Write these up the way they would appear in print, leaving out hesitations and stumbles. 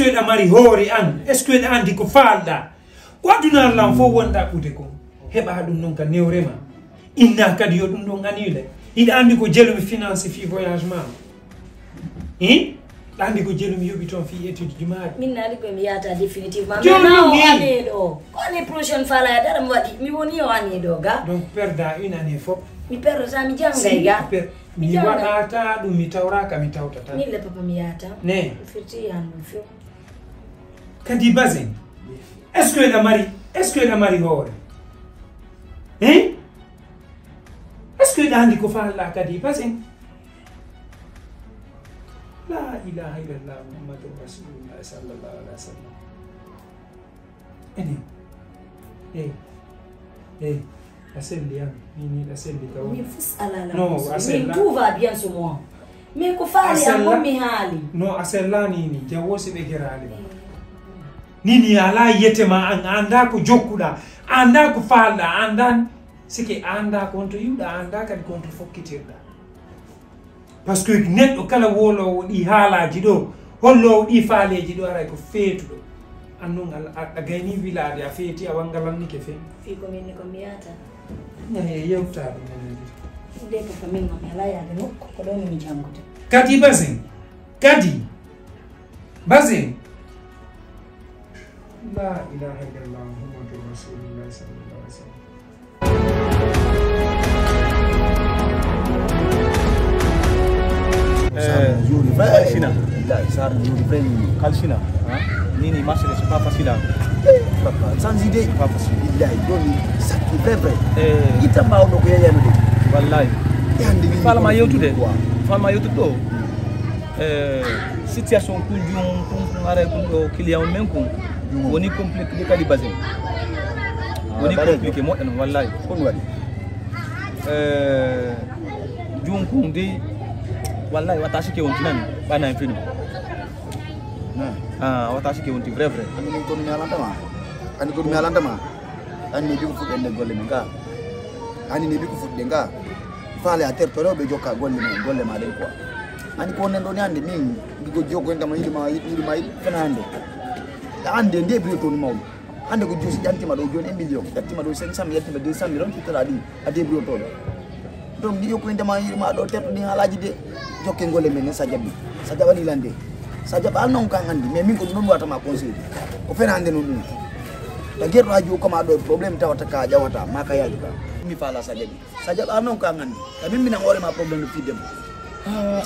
que da mari hore an est ce que da andi ko falda ko aduna lam fo wonda bude ko heba dum non ka newrema inna kadi yo dum don anile ida andi ko jelumi finance fi voyagement andi ko jelumi yobi ton fi étude du mal minna ko mi yata définitivement mais non ane do ko les prochaine fois la dara mi wadi mi woni o ane do ga donc perda une année fop mi perda sa mi jangay ga mi wadata dum mi tawraka mi tawtata ni le papa mi yata ne firti yan fi kadi bazin est ce que la mari hore est ce que dandi ko fa la kadi bazin la ilaha illallah muhammadur rasulullah sallallahu alaihi wasallam la selle ni la selle ka mi fus ala la no mais tout va bien ce mois mais ko faali am mi haali no asella ni jawosi be gerali nini ala yetema anda ko jokkuda anda ko falda andan sike anda ko to yuda anda kadi ko to fokkitirda parce que neddo kala wolo di haalaji do hollo di faaleji do ara ko feetudo annun a gayni village a feeti a wangalan ni ke fe fi ko min ko miyata yewta de ko min ma la ya de no ko do mi jangude kadi bazin la ilaha illallah muhammadur rasulullah sallallahu alaihi wasallam Yuri Kalsina. Sar Yuri Premi Kalsina. Nini marché c'est pas facile. Papa, sans idée, Pas facile. il a donné ça qui est vrai. Ita ma ono ko yaya no de. Wallahi. Yandi ni. Fala ma yotude. Fala ma yotudo. Situation ku jum kun are kun do client men kun woni compliqué de kali bazin. Woni compliqué mo en wallahi. Kon wadi. Jum kun de wallahi watashi ke wonti nani bana infini. Watashi ke wonti vrai. Ani ko mi alanda ma. Ani bi ko fudde golle mi ga. Ani ne bi ko fudde ga. Fale a tertoro be jokka golle ma den quoi. Ani ko nen do ni ande min ko jokko en dama yidi ma fena ande. Ande nde bi to ni mawdo. Ande ko josi jantima do joni 1 million, jantima do 500 jantima 200 million fitala di ade bi to. Donc di yoko en dama yidi ma do terto ni halaji de jokke golle men sajabi lande sajaba non kan andi mais min ko non wata ma conseil ko fena ande non dum ta gerdo aji ko ma do problème tawata ka jawata maka yaji ka mi fala sajaba non kan andi ta min mina hore ma problème de fidem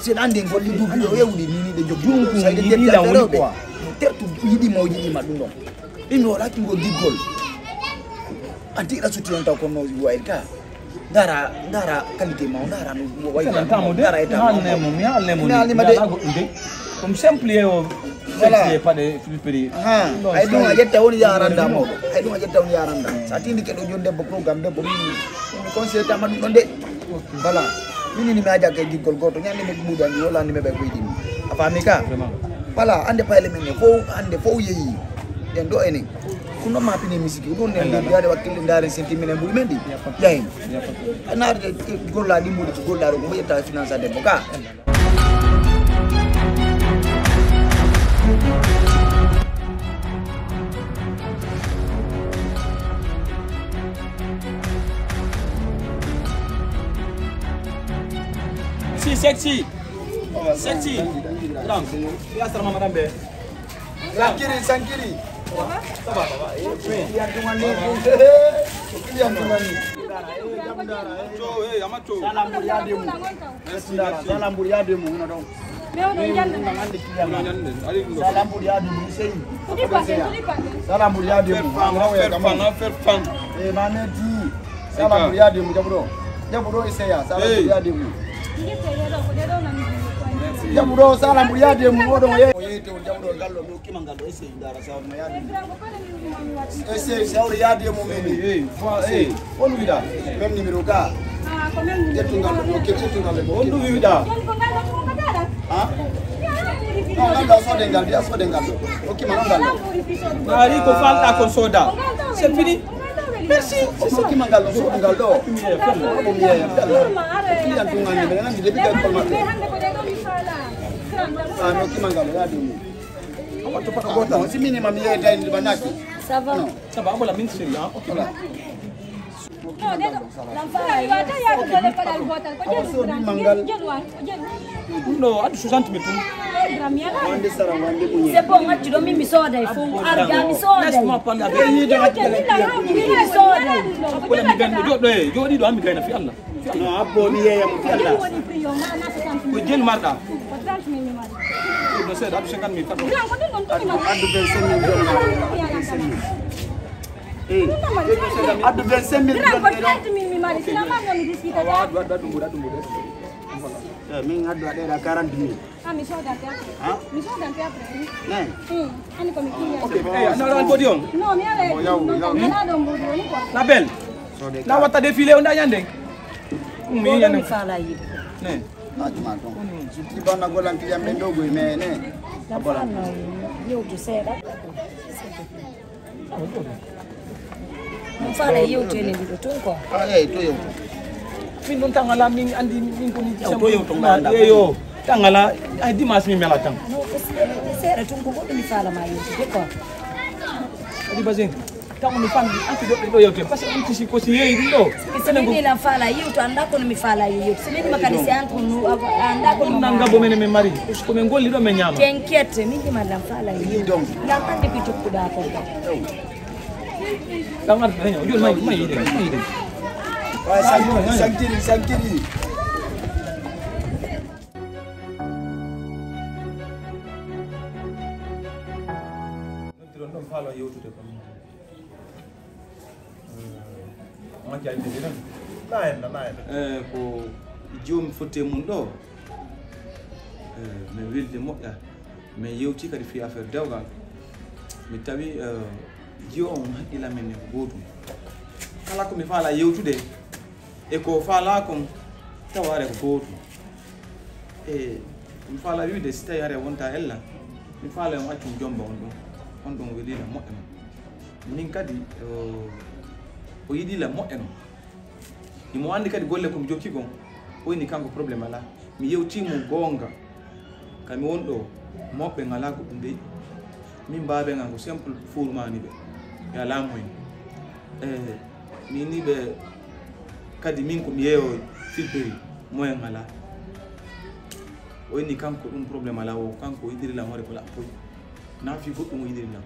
sen ande golli du do yewdi ni de jogdu sayde de la woni quoi tertu yidi mawji ma dum don imi wala ki go digol anti rasuti on taw ko no waylka dara qualité ma dara no way dara eta halne mo comme simple yo c'est pas de flipper ay dum ajetta woni yaranda mo ay dum ajetta woni yaranda sa tindi ke do jonde bo programme de bo mi conseil ta madu don de voilà mini ni maja ke digol goto nyande me buda ni wala ni me be ko yidi afami ka voilà ande payle men fo yeyi den do enen kuno ma pini misiki don ne ngade wakil ndare sentimene buri mendi yayi anar de golla di mudi golla ro mo yetta finance de boka si sexy ram ya sama madam be sankiri ça va ya tumani salam buri ya demu na don salam buri ya demu maneti salam buri ya demu jaburo iseya salam buri ya demu jaburo salam buri ya demu wodo yete jaburo gallo do kimangallo ese ndara sawu ma yadi ese sawu ya demu meni on wida même numéro ka jetungallo do ketungallo on du wida so dengal ok mangallo ari ko falta ko soda c'est fini merci c'est qui mangallo so dengallo client tungani be nan de bigal kolmate no ki mangallo ya dum Apa tu pakai gota? Non si minima mi yeta indi banaki. Ça va? Ça va, voilà, mince chérie. OK. Voilà. No, adu 60 metu. C'est bon, moi tu dois me soda, il faut arga soda. Laisse-moi parler avec lui. Wala mi ganda jodi do am mi gayna fi Allah. No abbo ni yeya mo fi Allah. Ko jel marda. No se adu 50 metu. Addu 25 000 Addu 25 000 min addu adera 40 000. Mi soda teatro. Mi soda teatro. Nei. Ani come chi. Okay, na ran bodion. No, mi ale. Na do mbudu ni kwa. Na bel. Na wata défilé on da yande. Mi yande fala yi. Ne. Ajuma ton. Suti bana golan ki yambe ndogo me ne. Abola. Eu tu seda. Fala eu tu ni do tunko. To yo. Min don tangala min andi min ko ni to yo to nganda. Yo, tangala ay dimas mi mela tang. No, sera tunko ko ni fala ma eu ko. Adi bazin. Tang mi fan anti do yo te parce que anti si ko si yei do. Ni la fala eu to anda ko mi fala eu. Sele makanisi antu nu anda ko nanga bo mene me mari. Ko men golli do me nyama. Tenkete mingi madam fala eu. La pande pitu kuda ko. Tangar penyo, yo mai ide. Sankiri. Non falo yo tude ko. Ma jay de nan. Na ko joom fotte mun do mi wilde moƴƴa mais yewti kadi fi affaire dewgal mi tawi jiyo on haqqila men e gotum kala ko mi faala yewtude e ko faala kon taware ko gotum mi faala wiide si tawi hare wonta ella mi faala on accum jomba on ɗon welila moƴƴa non min kadi o yiɗila moƴƴa non imo andi kadi golle komi jokki gon oyni kanko probléme ala mi yewtimo gonga kami won ɗo moɓɓe ngala ko ɗum dey min mbaɓe ngan ko simple fourmani ɓe ya laamu en mini ɓe kadi min komi yeeyo filperi moyen ngala oyni kanko ɗum probléme ala o kanko o yiɗirilam hoore ko lappoy naafi goɗɗum o yiɗirilam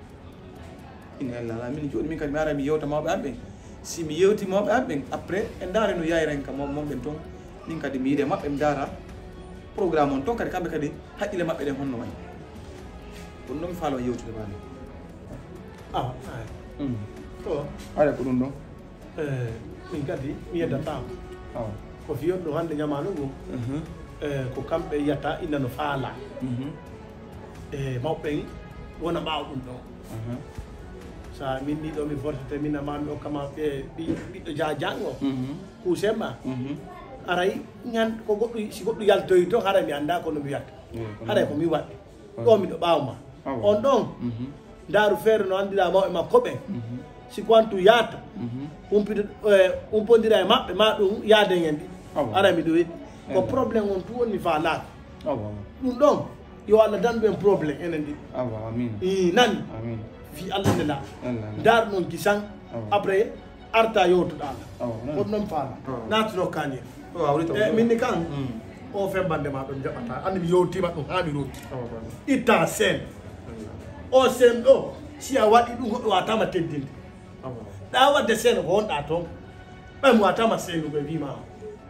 ina ella min joni min kadi mi ara mi yewta mawɓe am ɓen si mi yewti mawɓe am ɓen après en daare no yayren ka momɓen toon min kadi mi yiide maɓɓe mi daara programme on toon kadi kamɓe kadi haqqille maɓɓe ɗen honno wayi ɗum ɗon mi faalo yewtude baale Ala ko ɗum ɗon. min kadi mi yeddatama ko fiyon ɗo hande ñamano ngu ko kamɓe yiyata ina no faala mawɓen wona ɓaaw ɗum ɗon sa min ɗiɗo mi fortete min amami okkama ɓiɗɗo jajang o kuusemma aray ñan ko goɗɗo si goɗɗo yaltoyi to haray mi anda kono mi wiyata haray komi waɗɗi ɗo miɗo ɓaawma on ɗon ndaaru feere no anndira mawɓe makko ɓen si kwantu yaata umpodira e maɓɓe ma ɗum yaade hen ɗi aray miɗo weɗɗi ko probléme on tu woni faalaaka ɗum ɗon yo Allah dandu en probléme enen ɗiɗi nani fi Allah nde la ndaar ɗon kisan après arta yowtuɗa Allah koɗum ɗon faala naatuɗo kañe minni kan o fembande ma ɗon jaɓata andi mi yowtima ɗum ha mi roti itta sen o sen ɗo si a waɗi ɗum goɗɗo watama teddinde ɗa wadde sen ko wonɗa toon ɓaymo watama senugo e wima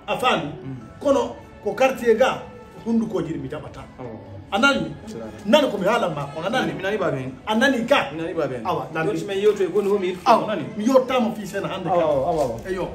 a faami kono ko quartier ga hundukoji mi jaɓata anani nani komi haalanma kono anani mi nani baɓe hen anani ka mi nani baɓe hen awa nani mi yewto e gonno homi mi yettama fi sen hande ka eyo